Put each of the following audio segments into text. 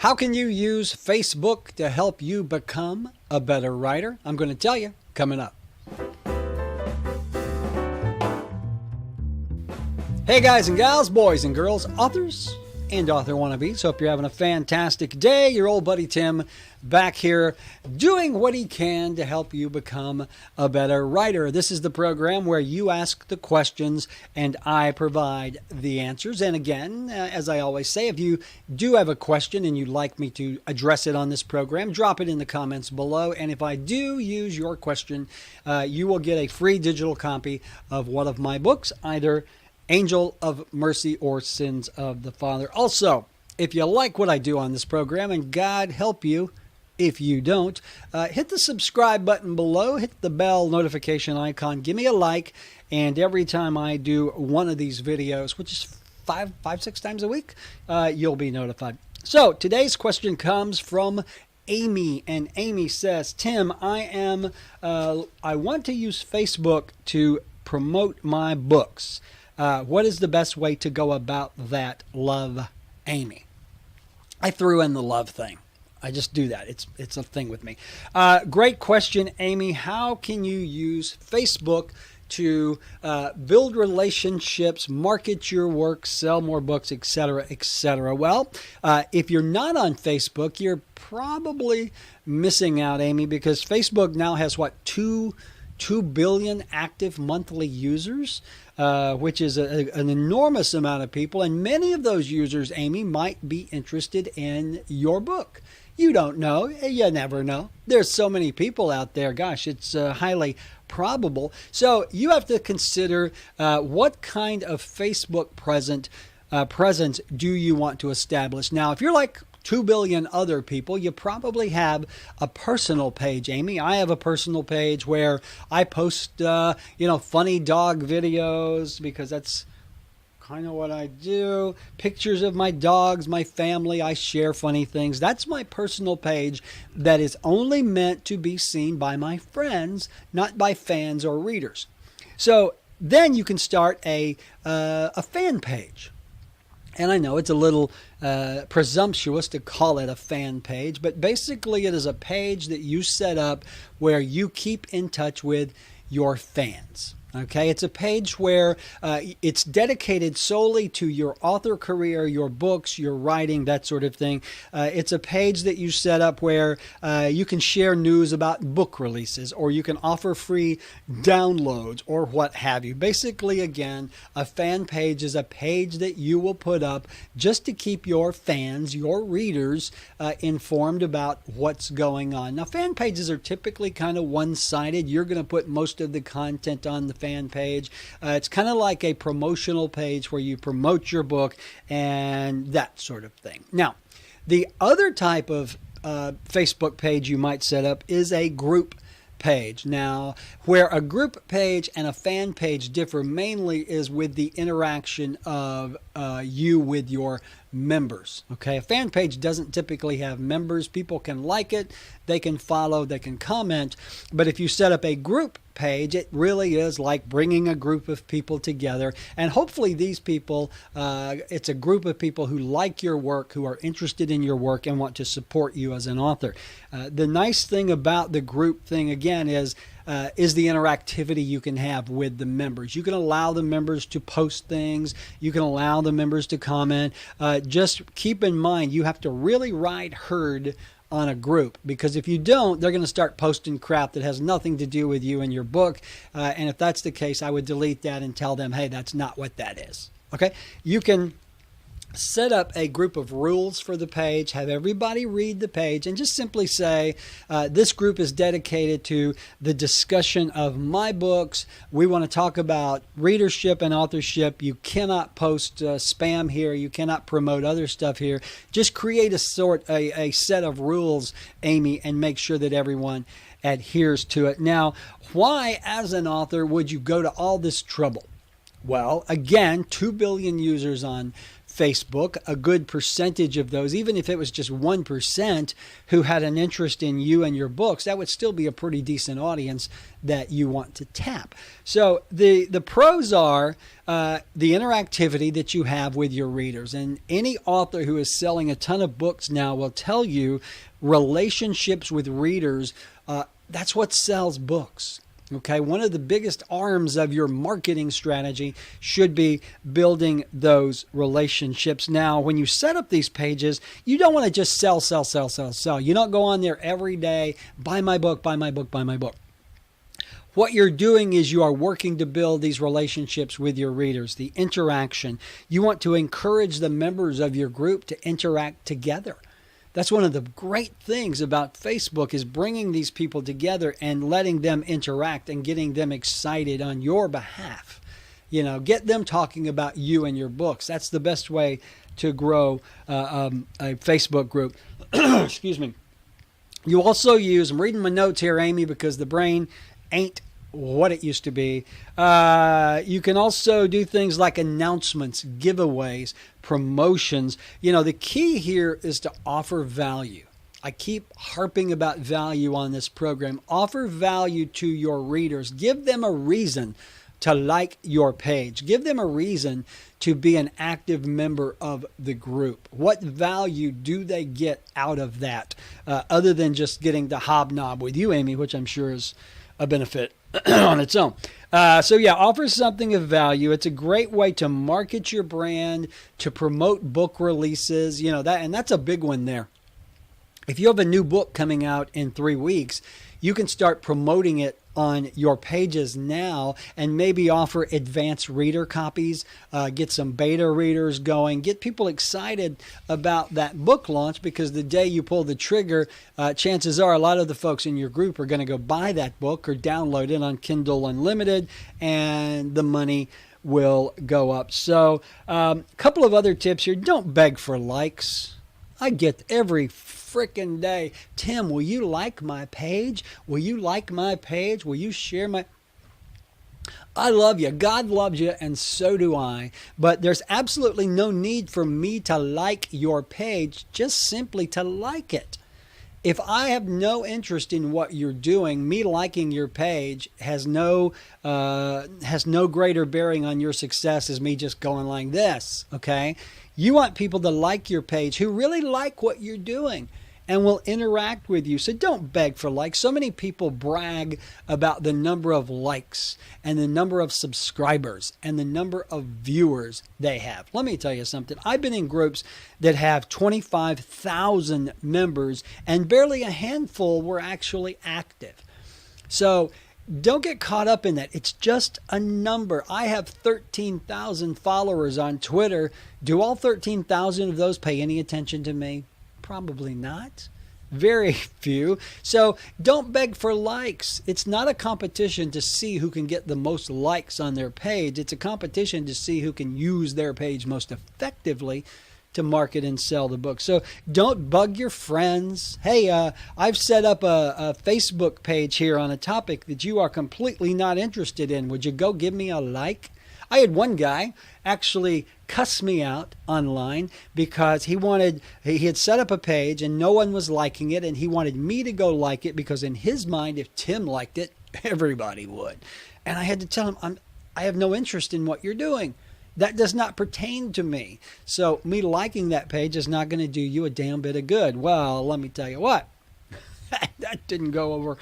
How can you use Facebook to help you become a better writer? I'm going to tell you coming up. Hey guys and gals, boys and girls, authors and author wannabes. Hope you're having a fantastic day. Your old buddy Tim back here doing what he can to help you become a better writer. This is the program where you ask the questions and I provide the answers. And again, as I always say, if you do have a question and you'd like me to address it on this program, drop it in the comments below. And if I do use your question, you will get a free digital copy of one of my books, either Angel of Mercy or Sins of the Father. Also, if you like what I do on this program, and God help you if you don't, hit the subscribe button below, hit the bell notification icon, give me a like, and every time I do one of these videos, which is five, 6 times a week, you'll be notified. So today's question comes from Amy, and Amy says, Tim, I want to use Facebook to promote my books. What is the best way to go about that? Love, Amy. I threw in the love thing. I just do that. It's a thing with me. Great question, Amy. How can you use Facebook to build relationships, market your work, sell more books, etc., etc.? Well, if you're not on Facebook, you're probably missing out, Amy, because Facebook now has, what, 2 billion active monthly users, which is an enormous amount of people. And many of those users, Amy, might be interested in your book. You don't know. You never know. There's so many people out there. Gosh, it's highly probable. So you have to consider what kind of Facebook presence do you want to establish. Now, if you're like 2 billion other people, you probably have a personal page, Amy. I have a personal page where I post, funny dog videos, because that's kind of what I do. Pictures of my dogs, my family. I share funny things. That's my personal page that is only meant to be seen by my friends, not by fans or readers. So then you can start a fan page. And I know it's a little presumptuous to call it a fan page, but basically it is a page that you set up where you keep in touch with your fans. Okay, it's a page where it's dedicated solely to your author career, your books, your writing, that sort of thing. It's a page that you set up where you can share news about book releases, or you can offer free downloads, or what have you. Basically, again, a fan page is a page that you will put up just to keep your fans, your readers, informed about what's going on. Now, fan pages are typically kind of one-sided. You're going to put most of the content on the fan page. It's kind of like a promotional page where you promote your book and that sort of thing. Now, the other type of Facebook page you might set up is a group page. Now, where a group page and a fan page differ mainly is with the interaction of you with your members. Okay, a fan page doesn't typically have members. People can like it, they can follow, they can comment. But if you set up a group page, it really is like bringing a group of people together. And hopefully these people, it's a group of people who like your work, who are interested in your work and want to support you as an author. The nice thing about the group thing, again, is the interactivity you can have with the members. You can allow the members to post things. You can allow the members to comment. Just keep in mind, you have to really ride herd on a group, because if you don't, they're going to start posting crap that has nothing to do with you and your book. And if that's the case, I would delete that and tell them, hey, that's not what that is. Okay? You can set up a group of rules for the page, have everybody read the page, and just simply say, this group is dedicated to the discussion of my books. We want to talk about readership and authorship. You cannot post spam here. You cannot promote other stuff here. Just create a set of rules, Amy, and make sure that everyone adheres to it. Now, why, as an author, would you go to all this trouble? Well, again, 2 billion users on Facebook, a good percentage of those, even if it was just 1% who had an interest in you and your books, that would still be a pretty decent audience that you want to tap. So the pros are the interactivity that you have with your readers. And any author who is selling a ton of books now will tell you relationships with readers, that's what sells books. Okay, one of the biggest arms of your marketing strategy should be building those relationships. Now, when you set up these pages, you don't want to just sell. You don't go on there every day, buy my book, buy my book, buy my book. What you're doing is you are working to build these relationships with your readers, the interaction. You want to encourage the members of your group to interact together. That's one of the great things about Facebook, is bringing these people together and letting them interact and getting them excited on your behalf. You know, get them talking about you and your books. That's the best way to grow a Facebook group. Excuse me. You also use, I'm reading my notes here, Amy, because the brain ain't what it used to be. You can also do things like announcements, giveaways, promotions. You know, the key here is to offer value. I keep harping about value on this program. Offer value to your readers. Give them a reason to like your page. Give them a reason to be an active member of the group. What value do they get out of that, other than just getting to hobnob with you, Amy, which I'm sure is a benefit on its own. So yeah, offer something of value. It's a great way to market your brand, to promote book releases, you know, that, and that's a big one there. If you have a new book coming out in 3 weeks, you can start promoting it on your pages now and maybe offer advanced reader copies, get some beta readers going, get people excited about that book launch, because the day you pull the trigger, chances are a lot of the folks in your group are going to go buy that book or download it on Kindle Unlimited, and the money will go up. So a couple of other tips here. Don't beg for likes. I get every freaking day, Tim, will you like my page? Will you like my page? Will you share my... I love you. God loves you, and so do I. But there's absolutely no need for me to like your page, just simply to like it. If I have no interest in what you're doing, me liking your page has no greater bearing on your success as me just going like this, okay? You want people to like your page who really like what you're doing and will interact with you. So don't beg for likes. So many people brag about the number of likes and the number of subscribers and the number of viewers they have. Let me tell you something. I've been in groups that have 25,000 members, and barely a handful were actually active. So don't get caught up in that. It's just a number. I have 13,000 followers on Twitter. Do all 13,000 of those pay any attention to me? Probably not. Very few. So don't beg for likes. It's not a competition to see who can get the most likes on their page. It's a competition to see who can use their page most effectively to market and sell the book. So don't bug your friends. Hey, I've set up a Facebook page here on a topic that you are completely not interested in. Would you go give me a like? I had one guy actually cuss me out online because he had set up a page and no one was liking it, and he wanted me to go like it because in his mind, if Tim liked it, everybody would. And I had to tell him, I have no interest in what you're doing. That does not pertain to me. So me liking that page is not going to do you a damn bit of good. Well, let me tell you what, that didn't go over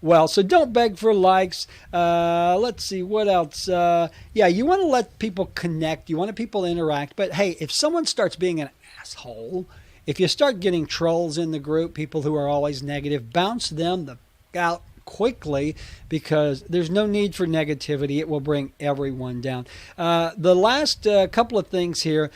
well. So don't beg for likes. Let's see what else. Yeah, you want to let people connect. You want people to interact. But hey, if someone starts being an asshole, if you start getting trolls in the group, people who are always negative, bounce them out quickly, because there's no need for negativity. It will bring everyone down. The last couple of things here,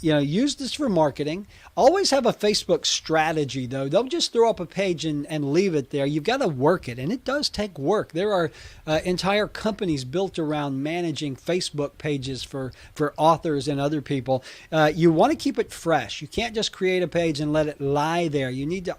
use this for marketing. Always have a Facebook strategy, though. Don't just throw up a page and leave it there. You've got to work it, and it does take work. There are entire companies built around managing Facebook pages for authors and other people. You want to keep it fresh. You can't just create a page and let it lie there. You need to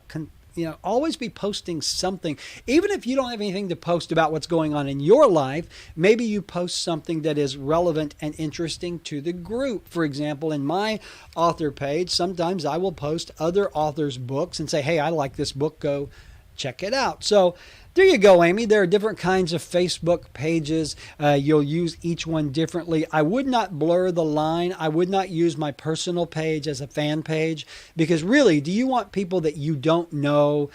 always be posting something. Even if you don't have anything to post about what's going on in your life, maybe you post something that is relevant and interesting to the group. For example, in my author page, sometimes I will post other authors' books and say, hey, I like this book, go check it out. So there you go, Amy. There are different kinds of Facebook pages. You'll use each one differently. I would not blur the line. I would not use my personal page as a fan page, because really, do you want people that you don't know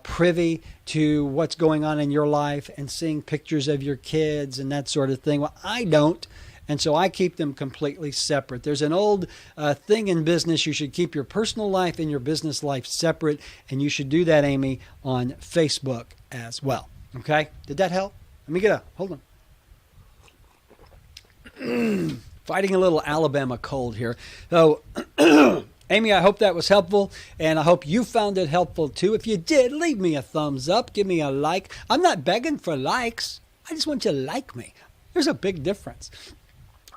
privy to what's going on in your life and seeing pictures of your kids and that sort of thing? Well, I don't. And so I keep them completely separate. There's an old thing in business. You should keep your personal life and your business life separate. And you should do that, Amy, on Facebook as well. Okay? Did that help? Let me get a, hold on. Fighting a little Alabama cold here. So, Amy, I hope that was helpful, and I hope you found it helpful too. If you did, leave me a thumbs up. Give me a like. I'm not begging for likes. I just want you to like me. There's a big difference.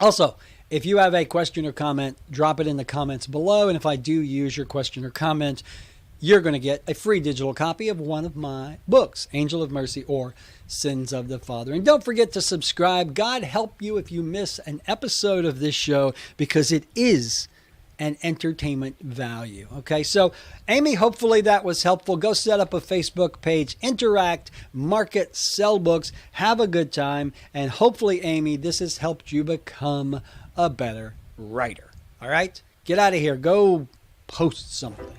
Also, if you have a question or comment, drop it in the comments below. And if I do use your question or comment, you're going to get a free digital copy of one of my books, Angel of Mercy or Sins of the Father. And don't forget to subscribe. God help you if you miss an episode of this show, because it is an entertainment value. Okay, so Amy, hopefully that was helpful. Go set up a Facebook page, interact, market, sell books, have a good time, and hopefully, Amy, this has helped you become a better writer. All right, get out of here. Go post something.